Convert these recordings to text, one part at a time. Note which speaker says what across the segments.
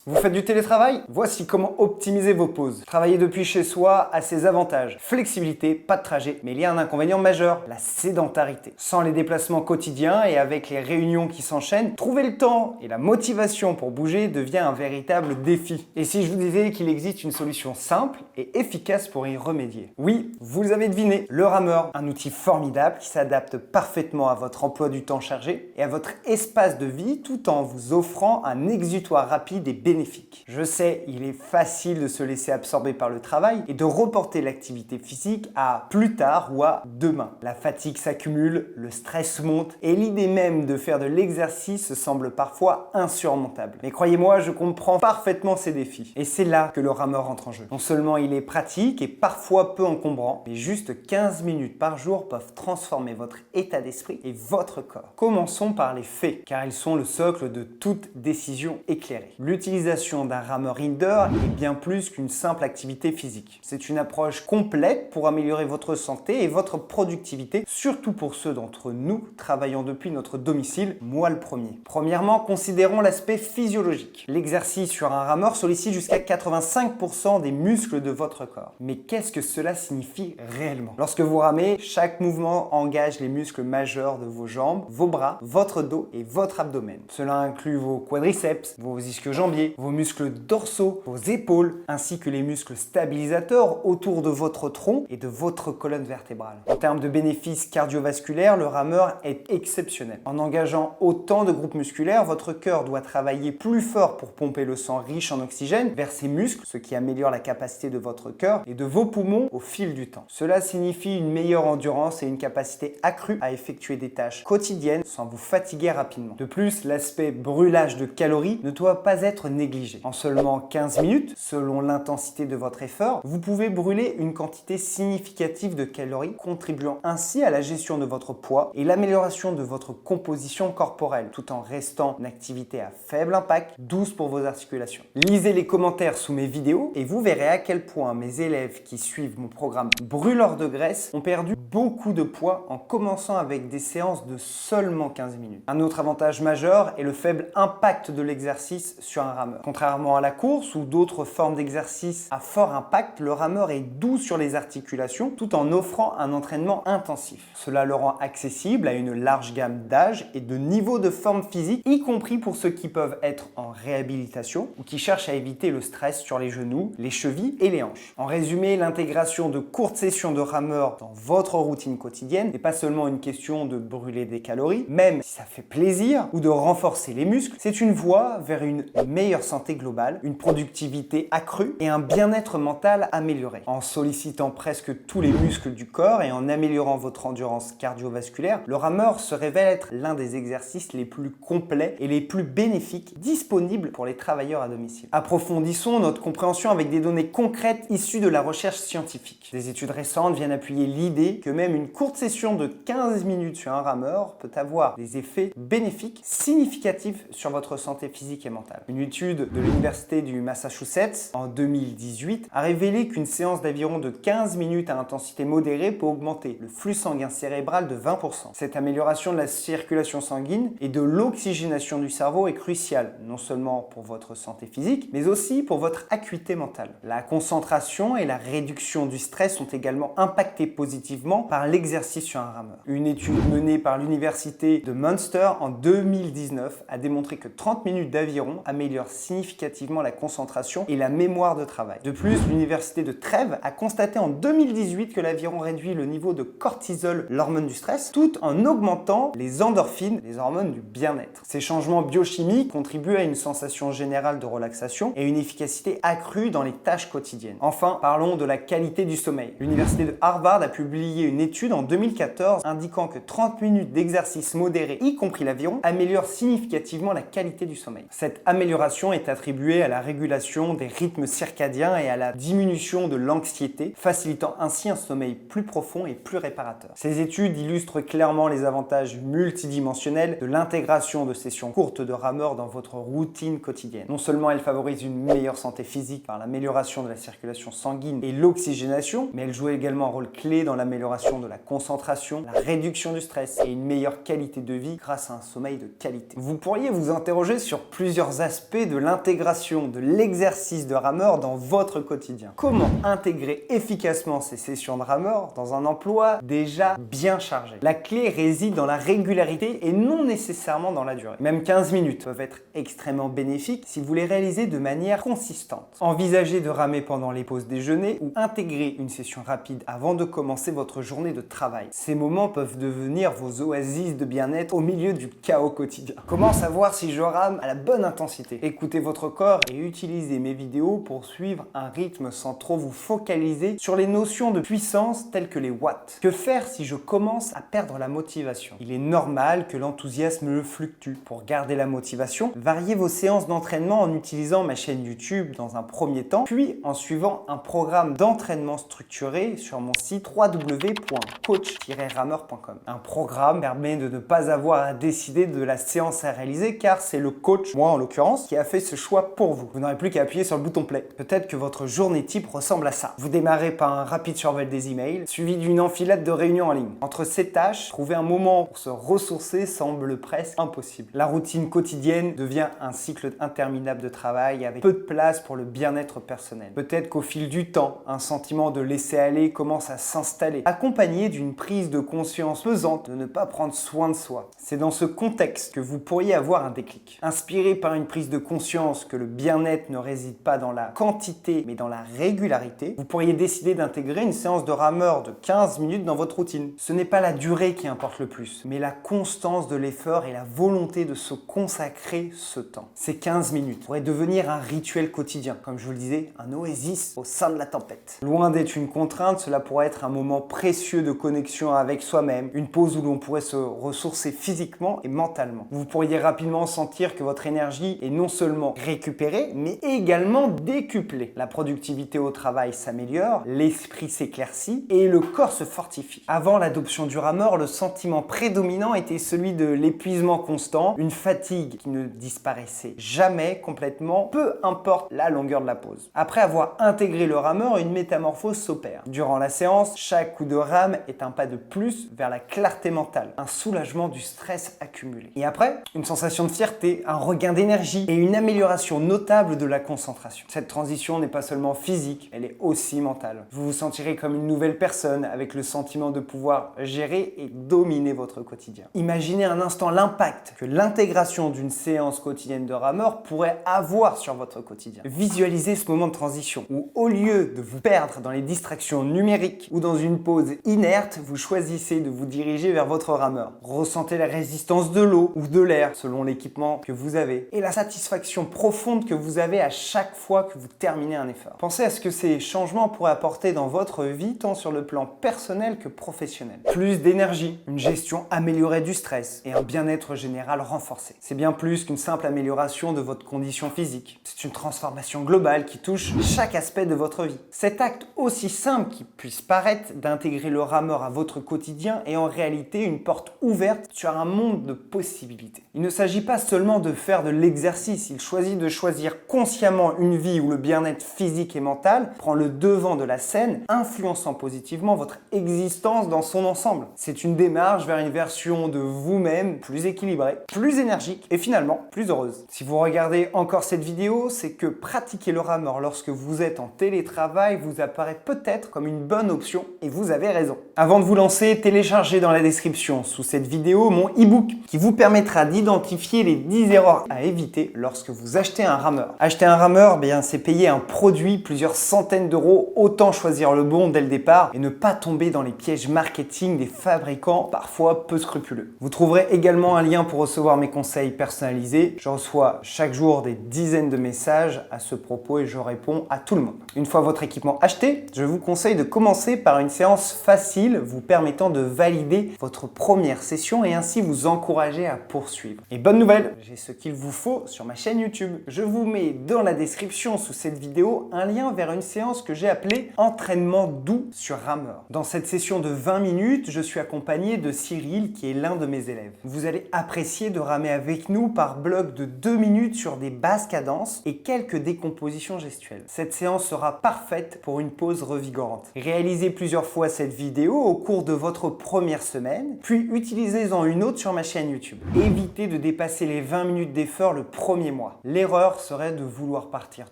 Speaker 1: Vous faites du télétravail? Voici comment optimiser vos pauses. Travailler depuis chez soi a ses avantages. Flexibilité, pas de trajet, mais il y a un inconvénient majeur, la sédentarité. Sans les déplacements quotidiens et avec les réunions qui s'enchaînent, trouver le temps et la motivation pour bouger devient un véritable défi. Et si je vous disais qu'il existe une solution simple et efficace pour y remédier? Oui, vous avez deviné, le rameur, un outil formidable qui s'adapte parfaitement à votre emploi du temps chargé et à votre espace de vie tout en vous offrant un exutoire rapide et bénéfique. Je sais, il est facile de se laisser absorber par le travail et de reporter l'activité physique à plus tard ou à demain. La fatigue s'accumule, le stress monte et l'idée même de faire de l'exercice semble parfois insurmontable. Mais croyez-moi, je comprends parfaitement ces défis. Et c'est là que le rameur entre en jeu. Non seulement il est pratique et parfois peu encombrant, mais juste 15 minutes par jour peuvent transformer votre état d'esprit et votre corps. Commençons par les faits, car ils sont le socle de toute décision éclairée. L'utilisation d'un rameur indoor est bien plus qu'une simple activité physique. C'est une approche complète pour améliorer votre santé et votre productivité, surtout pour ceux d'entre nous travaillant depuis notre domicile, moi le premier. Premièrement, considérons l'aspect physiologique. L'exercice sur un rameur sollicite jusqu'à 85% des muscles de votre corps. Mais qu'est-ce que cela signifie réellement? Lorsque vous ramez, chaque mouvement engage les muscles majeurs de vos jambes, vos bras, votre dos et votre abdomen. Cela inclut vos quadriceps, vos ischio-jambiers, vos muscles dorsaux, vos épaules, ainsi que les muscles stabilisateurs autour de votre tronc et de votre colonne vertébrale. En termes de bénéfices cardiovasculaires, le rameur est exceptionnel. En engageant autant de groupes musculaires, votre cœur doit travailler plus fort pour pomper le sang riche en oxygène vers ses muscles, ce qui améliore la capacité de votre cœur et de vos poumons au fil du temps. Cela signifie une meilleure endurance et une capacité accrue à effectuer des tâches quotidiennes sans vous fatiguer rapidement. De plus, l'aspect brûlage de calories ne doit pas être négligé. En seulement 15 minutes, selon l'intensité de votre effort, vous pouvez brûler une quantité significative de calories, contribuant ainsi à la gestion de votre poids et l'amélioration de votre composition corporelle, tout en restant une activité à faible impact, douce pour vos articulations. Lisez les commentaires sous mes vidéos et vous verrez à quel point mes élèves qui suivent mon programme Brûleur de graisse ont perdu beaucoup de poids en commençant avec des séances de seulement 15 minutes. Un autre avantage majeur est le faible impact de l'exercice sur un rameur. Contrairement à la course ou d'autres formes d'exercice à fort impact, le rameur est doux sur les articulations tout en offrant un entraînement intensif. Cela le rend accessible à une large gamme d'âges et de niveaux de forme physique, y compris pour ceux qui peuvent être en réhabilitation ou qui cherchent à éviter le stress sur les genoux, les chevilles et les hanches. En résumé, l'intégration de courtes sessions de rameur dans votre routine quotidienne n'est pas seulement une question de brûler des calories, même si ça fait plaisir, ou de renforcer les muscles, c'est une voie vers une meilleure santé globale, une productivité accrue et un bien-être mental amélioré. En sollicitant presque tous les muscles du corps et en améliorant votre endurance cardiovasculaire, le rameur se révèle être l'un des exercices les plus complets et les plus bénéfiques disponibles pour les travailleurs à domicile. Approfondissons notre compréhension avec des données concrètes issues de la recherche scientifique. Des études récentes viennent appuyer l'idée que même une courte session de 15 minutes sur un rameur peut avoir des effets bénéfiques significatifs sur votre santé physique et mentale. Une étude de l'Université du Massachusetts en 2018 a révélé qu'une séance d'environ de 15 minutes à intensité modérée peut augmenter le flux sanguin cérébral de 20%. Cette amélioration de la circulation sanguine et de l'oxygénation du cerveau est cruciale, non seulement pour votre santé physique, mais aussi pour votre acuité mentale. La concentration et la réduction du stress sont également impactées positivement par l'exercice sur un rameur. Une étude menée par l'Université de Munster en 2019 a démontré que 30 minutes d'aviron améliorent significativement la concentration et la mémoire de travail. De plus, l'Université de Trèves a constaté en 2018 que l'aviron réduit le niveau de cortisol, l'hormone du stress, tout en augmentant les endorphines, les hormones du bien-être. Ces changements biochimiques contribuent à une sensation générale de relaxation et une efficacité accrue dans les tâches quotidiennes. Enfin, parlons de la qualité du sommeil. L'Université de Harvard a publié une étude en 2014 indiquant que 30 minutes d'exercice modéré, y compris l'aviron, améliore significativement la qualité du sommeil. Cette amélioration est attribuée à la régulation des rythmes circadiens et à la diminution de l'anxiété, facilitant ainsi un sommeil plus profond et plus réparateur. Ces études illustrent clairement les avantages multidimensionnels de l'intégration de sessions courtes de rameur dans votre routine quotidienne. Non seulement elles favorisent une meilleure santé physique par l'amélioration de la circulation sanguine et l'oxygénation, mais elles jouent également un rôle clé dans l'amélioration de la concentration, la réduction du stress et une meilleure qualité de vie grâce à un sommeil de qualité. Vous pourriez vous interroger sur plusieurs aspects de l'intégration de l'exercice de rameur dans votre quotidien. Comment intégrer efficacement ces sessions de rameur dans un emploi déjà bien chargé? La clé réside dans la régularité et non nécessairement dans la durée. Même 15 minutes peuvent être extrêmement bénéfiques si vous les réalisez de manière consistante. Envisagez de ramer pendant les pauses déjeuner ou intégrer une session rapide avant de commencer votre journée de travail. Ces moments peuvent devenir vos oasis de bien-être au milieu du chaos quotidien. Comment savoir si je rame à la bonne intensité? Écoutez votre corps et utilisez mes vidéos pour suivre un rythme sans trop vous focaliser sur les notions de puissance telles que les watts. Que faire si je commence à perdre la motivation? Il est normal que l'enthousiasme fluctue. Pour garder la motivation, variez vos séances d'entraînement en utilisant ma chaîne YouTube dans un premier temps, puis en suivant un programme d'entraînement structuré sur mon site www.coach-rameur.com. Un programme permet de ne pas avoir à décider de la séance à réaliser car c'est le coach, moi en l'occurrence, qui a fait ce choix pour vous. Vous n'aurez plus qu'à appuyer sur le bouton play. Peut-être que votre journée type ressemble à ça. Vous démarrez par un rapide survol des emails, suivi d'une enfilade de réunions en ligne. Entre ces tâches, trouver un moment pour se ressourcer semble presque impossible. La routine quotidienne devient un cycle interminable de travail avec peu de place pour le bien-être personnel. Peut-être qu'au fil du temps, un sentiment de laisser-aller commence à s'installer, accompagné d'une prise de conscience pesante de ne pas prendre soin de soi. C'est dans ce contexte que vous pourriez avoir un déclic. Inspiré par une prise de conscience que le bien-être ne réside pas dans la quantité mais dans la régularité, vous pourriez décider d'intégrer une séance de rameur de 15 minutes dans votre routine. Ce n'est pas la durée qui importe le plus, mais la constance de l'effort et la volonté de se consacrer ce temps. Ces 15 minutes pourraient devenir un rituel quotidien, comme je vous le disais, un oasis au sein de la tempête. Loin d'être une contrainte, cela pourrait être un moment précieux de connexion avec soi-même, une pause où l'on pourrait se ressourcer physiquement et mentalement. Vous pourriez rapidement sentir que votre énergie est non seulement récupérée, mais également décuplée. La productivité au travail s'améliore, l'esprit s'éclaircit et le corps se fortifie. Avant l'adoption du rameur, le sentiment prédominant était celui de l'épuisement constant, une fatigue qui ne disparaissait jamais complètement, peu importe la longueur de la pause. Après avoir intégré le rameur, une métamorphose s'opère. Durant la séance, chaque coup de rame est un pas de plus vers la clarté mentale, un soulagement du stress accumulé. Et après, une sensation de fierté, un regain d'énergie et une amélioration notable de la concentration. Cette transition n'est pas seulement physique, elle est aussi mentale. Vous vous sentirez comme une nouvelle personne avec le sentiment de pouvoir gérer et dominer votre quotidien. Imaginez un instant l'impact que l'intégration d'une séance quotidienne de rameur pourrait avoir sur votre quotidien. Visualisez ce moment de transition où, au lieu de vous perdre dans les distractions numériques ou dans une pause inerte, vous choisissez de vous diriger vers votre rameur. Ressentez la résistance de l'eau ou de l'air selon l'équipement que vous avez et la satisfaction profonde que vous avez à chaque fois que vous terminez un effort. Pensez à ce que ces changements pourraient apporter dans votre vie tant sur le plan personnel que professionnel. Plus d'énergie, une gestion améliorée du stress et un bien-être général renforcé. C'est bien plus qu'une simple amélioration de votre condition physique. C'est une transformation globale qui touche chaque aspect de votre vie. Cet acte, aussi simple qu'il puisse paraître, d'intégrer le rameur à votre quotidien est en réalité une porte ouverte sur un monde de possibilités. Il ne s'agit pas seulement de faire de l'exercice, il choisit de choisir consciemment une vie où le bien-être physique et mental prend le devant de la scène, influençant positivement votre existence dans son ensemble. C'est une démarche vers une version de vous-même plus équilibrée, plus énergique et finalement plus heureuse. Si vous regardez encore cette vidéo, c'est que pratiquer le rameur lorsque vous êtes en télétravail vous apparaît peut-être comme une bonne option et vous avez raison. Avant de vous lancer, téléchargez dans la description sous cette vidéo mon e-book qui vous permettra d'identifier les 10 erreurs à éviter lorsque vous achetez un rameur. Acheter un rameur, c'est payer un produit plusieurs centaines d'euros, autant choisir le bon dès le départ et ne pas tomber dans les pièges marketing des fabricants parfois peu scrupuleux. Vous trouverez également un lien pour recevoir mes conseils personnalisés. Je reçois chaque jour des dizaines de messages à ce propos et je réponds à tout le monde. Une fois votre équipement acheté, je vous conseille de commencer par une séance facile vous permettant de valider votre première session et ainsi vous encourager à poursuivre. Et bonne nouvelle, j'ai ce qu'il vous faut sur ma chaîne YouTube. Je vous mets dans la description sous cette vidéo un lien vers une séance que j'ai appelée entraînement doux sur rameur. Dans cette session de 20 minutes, je suis accompagné de Cyril qui est l'un de mes élèves. Vous allez apprécier de ramer avec nous par bloc de 2 minutes sur des basses cadences et quelques décompositions gestuelles. Cette séance sera parfaite pour une pause revigorante. Réalisez plusieurs fois cette vidéo au cours de votre première semaine, puis utilisez-en une autre sur ma chaîne YouTube. Évitez de dépasser les 20 minutes d'effort le premier mois. mois. L'erreur serait de vouloir partir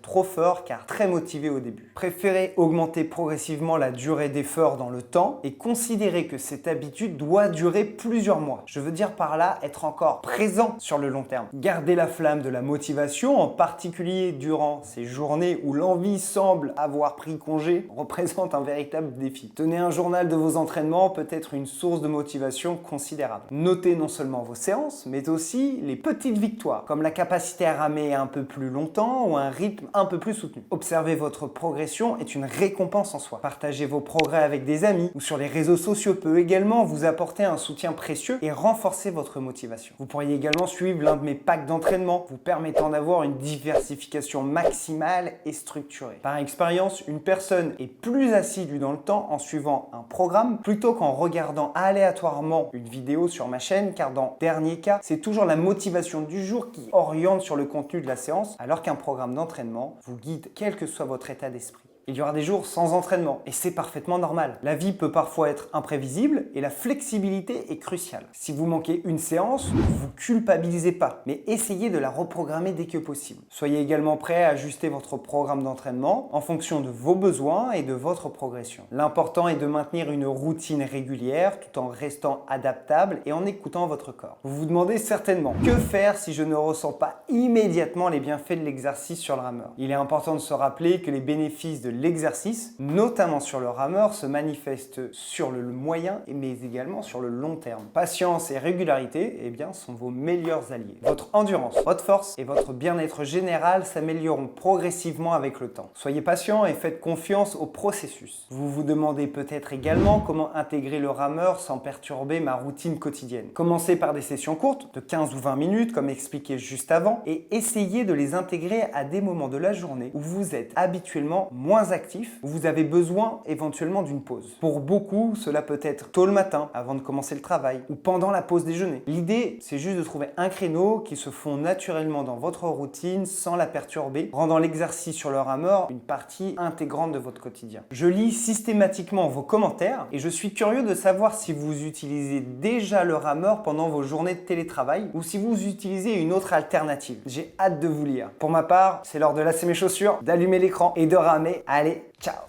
Speaker 1: trop fort car très motivé au début. Préférez augmenter progressivement la durée d'effort dans le temps et considérer que cette habitude doit durer plusieurs mois. Je veux dire par là être encore présent sur le long terme. Gardez la flamme de la motivation, en particulier durant ces journées où l'envie semble avoir pris congé, représente un véritable défi. Tenez un journal de vos entraînements peut être une source de motivation considérable. Notez non seulement vos séances, mais aussi les petites victoires, comme la capacité à ramer un peu plus longtemps ou un rythme un peu plus soutenu. Observer votre progression est une récompense en soi. Partager vos progrès avec des amis ou sur les réseaux sociaux peut également vous apporter un soutien précieux et renforcer votre motivation. Vous pourriez également suivre l'un de mes packs d'entraînement, vous permettant d'avoir une diversification maximale et structurée. Par expérience, une personne est plus assidue dans le temps en suivant un programme plutôt qu'en regardant aléatoirement une vidéo sur ma chaîne, car dans le dernier cas, c'est toujours la motivation du jour qui oriente sur le contenu de la séance, alors qu'un programme d'entraînement vous guide quel que soit votre état d'esprit. Il y aura des jours sans entraînement et c'est parfaitement normal. La vie peut parfois être imprévisible et la flexibilité est cruciale. Si vous manquez une séance, ne vous culpabilisez pas, mais essayez de la reprogrammer dès que possible. Soyez également prêt à ajuster votre programme d'entraînement en fonction de vos besoins et de votre progression. L'important est de maintenir une routine régulière tout en restant adaptable et en écoutant votre corps. Vous vous demandez certainement, que faire si je ne ressens pas immédiatement les bienfaits de l'exercice sur le rameur? Il est important de se rappeler que les bénéfices de l'exercice, notamment sur le rameur, se manifeste sur le moyen mais également sur le long terme. Patience et régularité sont vos meilleurs alliés. Votre endurance, votre force et votre bien-être général s'amélioreront progressivement avec le temps. Soyez patient et faites confiance au processus. Vous vous demandez peut-être également comment intégrer le rameur sans perturber ma routine quotidienne. Commencez par des sessions courtes de 15 ou 20 minutes comme expliqué juste avant et essayez de les intégrer à des moments de la journée où vous êtes habituellement moins actif, où vous avez besoin éventuellement d'une pause. Pour beaucoup, cela peut être tôt le matin, avant de commencer le travail, ou pendant la pause déjeuner. L'idée, c'est juste de trouver un créneau qui se fond naturellement dans votre routine sans la perturber, rendant l'exercice sur le rameur une partie intégrante de votre quotidien. Je lis systématiquement vos commentaires et je suis curieux de savoir si vous utilisez déjà le rameur pendant vos journées de télétravail ou si vous utilisez une autre alternative. J'ai hâte de vous lire. Pour ma part, c'est l'heure de lasser mes chaussures, d'allumer l'écran et de ramer. Allez, ciao!